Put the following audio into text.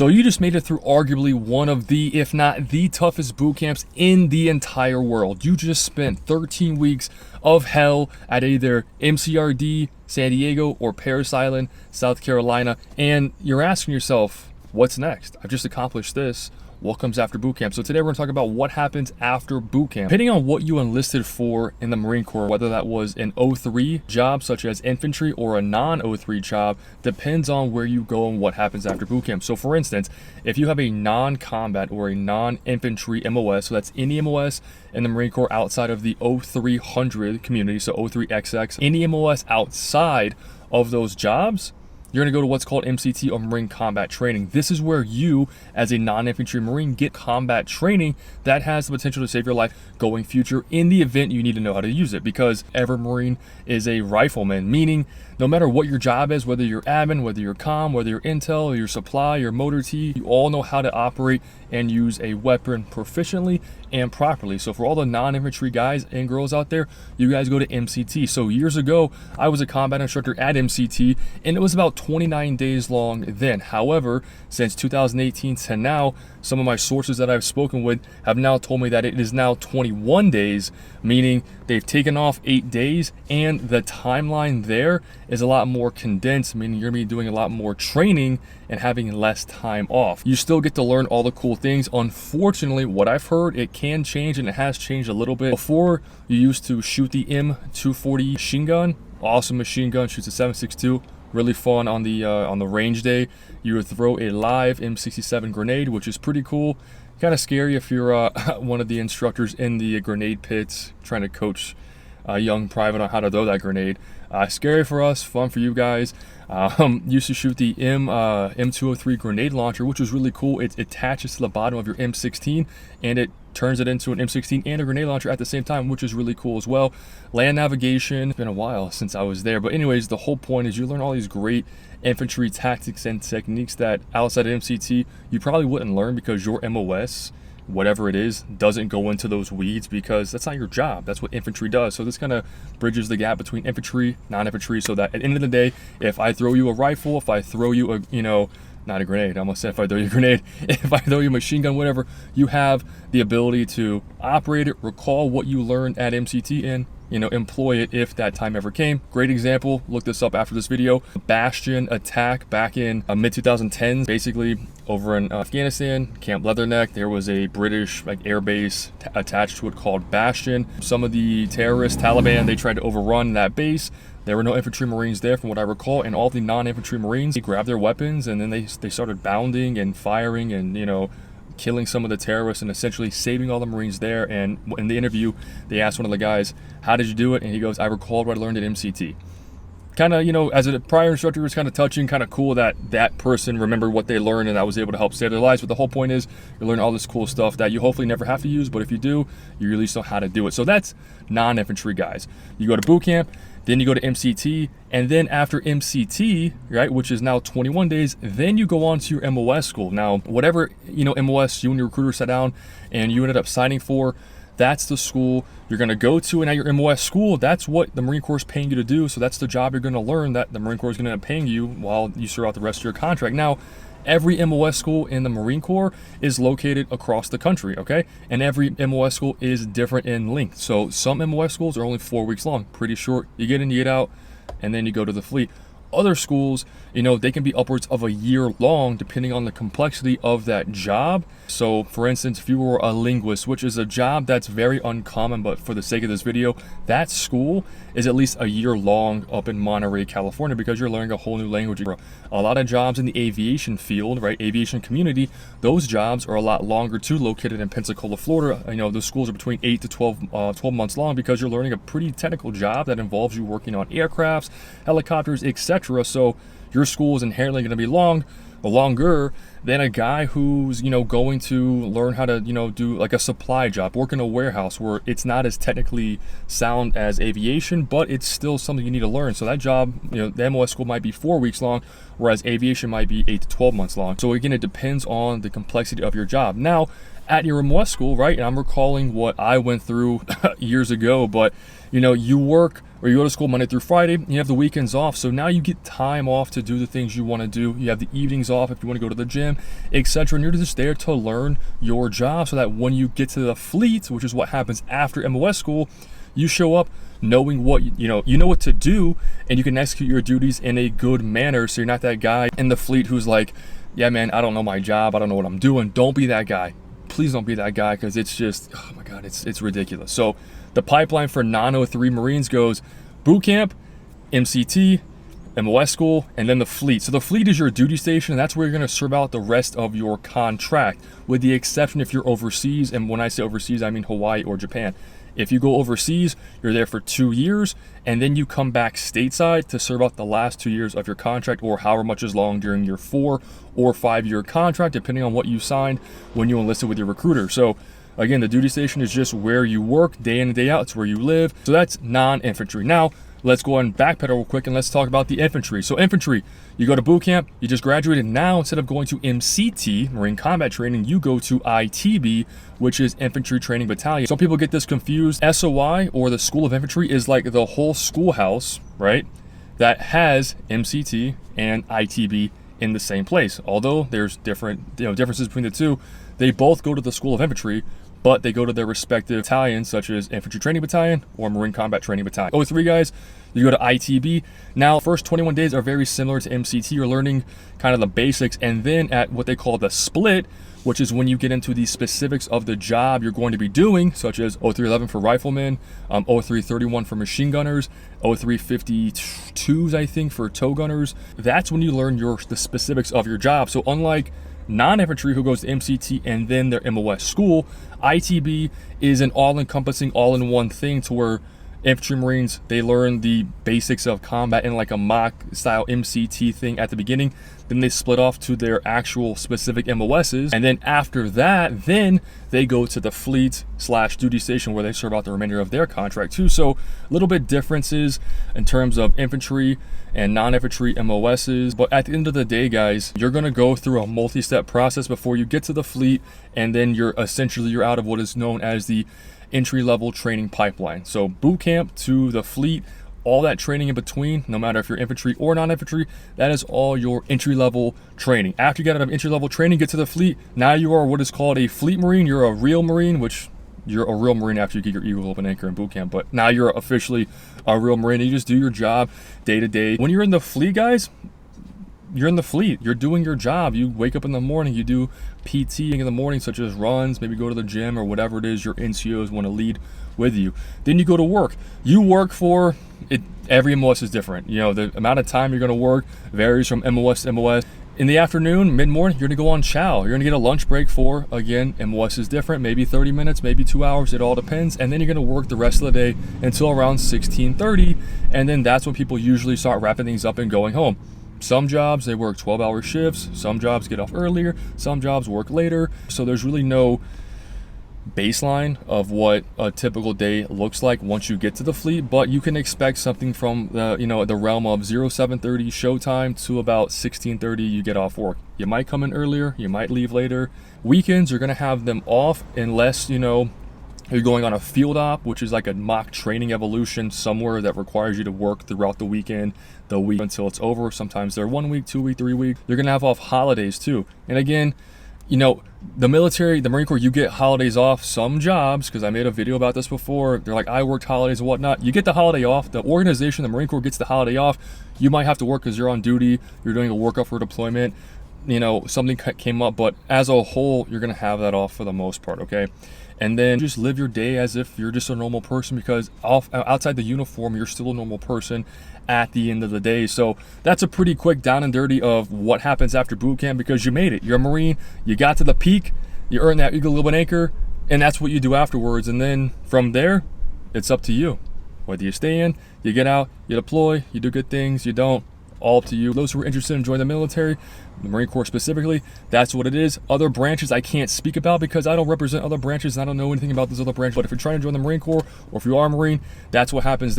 So you just made it through arguably one of the, if not the toughest boot camps in the entire world. You just spent 13 weeks of hell at either MCRD, San Diego, or Parris Island, South Carolina. And you're asking yourself, what's next? I've just accomplished this. What comes after boot camp? So today we're going to talk about what happens after boot camp. Depending on what you enlisted for in the Marine Corps, whether that was an 03 job such as infantry or a non-03 job, depends on where you go and what happens after boot camp. So for instance, if you have a non-combat or a non-infantry MOS, so that's any MOS in the Marine Corps outside of the 0300 community, so 03XX, any MOS outside of those jobs, you're going to go to what's called MCT, or Marine Combat Training. This is where you, as a non-infantry Marine, get combat training that has the potential to save your life going future in the event you need to know how to use it, because every Marine is a rifleman, meaning no matter what your job is, whether you're admin, whether you're comm, whether you're intel, or your supply, your motor T, you all know how to operate and use a weapon proficiently and properly. So for all the non-infantry guys and girls out there, you guys go to MCT. So years ago, I was a combat instructor at MCT, and it was about 29 days long then. However, since 2018 to now, some of my sources that I've spoken with have now told me that it is now 21 days, meaning they've taken off 8 days, and the timeline there is a lot more condensed, meaning you're going to be doing a lot more training and having less time off. You still get to learn all the cool things. Unfortunately, what I've heard, it can change, and it has changed a little bit. Before, you used to shoot the M240 machine gun, awesome machine gun, shoots a 7.62. Really fun on the range day. You would throw a live M67 grenade, which is pretty cool. Kind of scary if you're one of the instructors in the grenade pits trying to coach a young private on how to throw that grenade. Scary for us, fun for you guys. Used to shoot the M203 grenade launcher, which was really cool. It attaches to the bottom of your M16, and it turns it into an M16 and a grenade launcher at the same time, which is really cool as well. Land navigation, it's been a while since I was there, but anyways, the whole point is you learn all these great infantry tactics and techniques that outside of MCT you probably wouldn't learn, because your MOS, whatever it is, doesn't go into those weeds, because that's not your job. That's what infantry does. So this kind of bridges the gap between infantry, non-infantry, so that at the end of the day, if I throw you a rifle, if I throw you a, not a grenade, I almost said if I throw you a grenade, if I throw you a machine gun, whatever, you have the ability to operate it, recall what you learned at MCT, and employ it if that time ever came. Great example, look this up after this video. Bastion Attack back in mid-2010s, basically over in Afghanistan, Camp Leatherneck, there was a British air base attached to it called Bastion. Some of the terrorists, Taliban, they tried to overrun that base. There were no infantry Marines there from what I recall, and all the non-infantry Marines, they grabbed their weapons, and then they started bounding and firing and killing some of the terrorists and essentially saving all the Marines there. And in the interview, they asked one of the guys, how did you do it? And he goes, I recalled what I learned at MCT. Kind of, as a prior instructor, it was kind of touching, kind of cool that that person remembered what they learned and I was able to help save their lives. But the whole point is you learn all this cool stuff that you hopefully never have to use, but if you do, you at least know how to do it. So that's non-infantry guys. You go to boot camp, then you go to MCT, and then after MCT, right, which is now 21 days, then you go on to your MOS school. Now, whatever, MOS you and your recruiter sat down and you ended up signing for, that's the school you're going to go to. And at your MOS school, that's what the Marine Corps is paying you to do. So that's the job you're going to learn, that the Marine Corps is going to end up paying you while you serve out the rest of your contract. Now, every MOS school in the Marine Corps is located across the country, okay? And every MOS school is different in length. So some MOS schools are only 4 weeks long, pretty short. You get in, you get out, and then you go to the fleet. Other schools, they can be upwards of a year long depending on the complexity of that job. So for instance, if you were a linguist, which is a job that's very uncommon, but for the sake of this video, that school is at least a year long up in Monterey, California, because you're learning a whole new language. A lot of jobs in the aviation field, right, aviation community, those jobs are a lot longer too, located in Pensacola, Florida. Those schools are between 8 to 12 months long, because you're learning a pretty technical job that involves you working on aircrafts, helicopters, etc. So your school is inherently going to be longer than a guy who's going to learn how to do like a supply job, work in a warehouse, where it's not as technically sound as aviation, but it's still something you need to learn. So that job, the MOS school might be 4 weeks long, whereas aviation might be 8 to 12 months long. So again, it depends on the complexity of your job. Now, at your Mos School, right? And I'm recalling what I went through years ago, but you know, you work or you go to school Monday through Friday, you have the weekends off. So now you get time off to do the things you want to do. You have the evenings off if you want to go to the gym, etc. And you're just there to learn your job so that when you get to the fleet, which is what happens after Mos School, you show up knowing what you know what to do, and you can execute your duties in a good manner. So you're not that guy in the fleet who's like, yeah, man, I don't know my job. I don't know what I'm doing. Don't be that guy. Please don't be that guy, because it's just, oh my God, it's ridiculous. So the pipeline for non-03 Marines goes boot camp, MCT, Mos School, and then the fleet. So the fleet is your duty station, and that's where you're going to serve out the rest of your contract, with the exception if you're overseas. And when I say overseas, I mean Hawaii or Japan. If you go overseas, you're there for 2 years, and then you come back stateside to serve out the last 2 years of your contract, or however much is long during your 4 or 5 year contract, depending on what you signed when you enlisted with your recruiter. So again, the duty station is just where you work day in and day out. It's where you live. So that's non-infantry. Now, let's go and backpedal real quick and let's talk about the infantry. So infantry, you go to boot camp, you just graduated. Now, instead of going to MCT, Marine Combat Training, you go to ITB, which is Infantry Training Battalion. Some people get this confused. SOI, or the School of Infantry, is like the whole schoolhouse, right, that has MCT and ITB in the same place. Although there's different differences between the two, they both go to the School of Infantry, but they go to their respective battalions, such as Infantry Training Battalion or Marine Combat Training Battalion. 03 guys, you go to ITB. Now, first 21 days are very similar to MCT. You're learning kind of the basics, and then at what they call the split, which is when you get into the specifics of the job you're going to be doing, such as 0311 for riflemen, 0331 for machine gunners, 0352s, I think, for tow gunners. That's when you learn the specifics of your job. So unlike non-infantry, who goes to MCT and then their Mos School, ITB is an all-encompassing, all-in-one thing, to where infantry Marines, they learn the basics of combat in like a mock style MCT thing at the beginning. Then they split off to their actual specific MOSs, and then after that, then they go to the fleet / duty station, where they serve out the remainder of their contract too. So a little bit differences in terms of infantry and non-infantry MOSs, but at the end of the day, guys, you're going to go through a multi-step process before you get to the fleet, and then you're out of what is known as the entry-level training pipeline. So boot camp to the fleet, all that training in between, no matter if you're infantry or non-infantry, that is all your entry-level training. After you get out of entry-level training, get to the fleet, now you are what is called a fleet Marine. You're a real Marine, which you're a real Marine after you get your Eagle Open Anchor in boot camp, but now you're officially a real Marine, and you just do your job day to day. When you're in the fleet, guys, you're in the fleet, you're doing your job. You wake up in the morning, you do PT in the morning, such as runs, maybe go to the gym or whatever it is your NCOs want to lead with you. Then you go to work. You work for it. Every MOS is different. You know, the amount of time you're going to work varies from MOS to MOS. In the afternoon, mid-morning, you're going to go on chow. You're going to get a lunch break for, again, MOS is different, maybe 30 minutes, maybe 2 hours. It all depends. And then you're going to work the rest of the day until around 16:30. And then that's when people usually start wrapping things up and going home. Some jobs, they work 12-hour shifts. Some jobs get off earlier. Some jobs work later. So there's really no baseline of what a typical day looks like once you get to the fleet, but you can expect something from the realm of 07:30 showtime to about 16:30 you get off work. You might come in earlier, you might leave later. Weekends, you're going to have them off unless you're going on a field op, which is like a mock training evolution somewhere that requires you to work throughout the week until it's over. Sometimes they're 1 week, 2 week, 3 week. You're going to have off holidays too. And again, the military, the Marine Corps, you get holidays off. Some jobs, because I made a video about this before, they're like, I worked holidays and whatnot. You get the holiday off. The organization, the Marine Corps, gets the holiday off. You might have to work because you're on duty. You're doing a workup for deployment. Something came up, but as a whole, you're going to have that off for the most part, okay? And then just live your day as if you're just a normal person, because outside the uniform, you're still a normal person at the end of the day. So that's a pretty quick down and dirty of what happens after boot camp, because you made it. You're a Marine, you got to the peak, you earned that Eagle Open Anchor, and that's what you do afterwards. And then from there, it's up to you. Whether you stay in, you get out, you deploy, you do good things, you don't, all up to you. Those who are interested in joining the military, the Marine Corps specifically, that's what it is. Other branches I can't speak about because I don't represent other branches and I don't know anything about those other branches. But if you're trying to join the Marine Corps, or if you are a Marine, that's what happens there.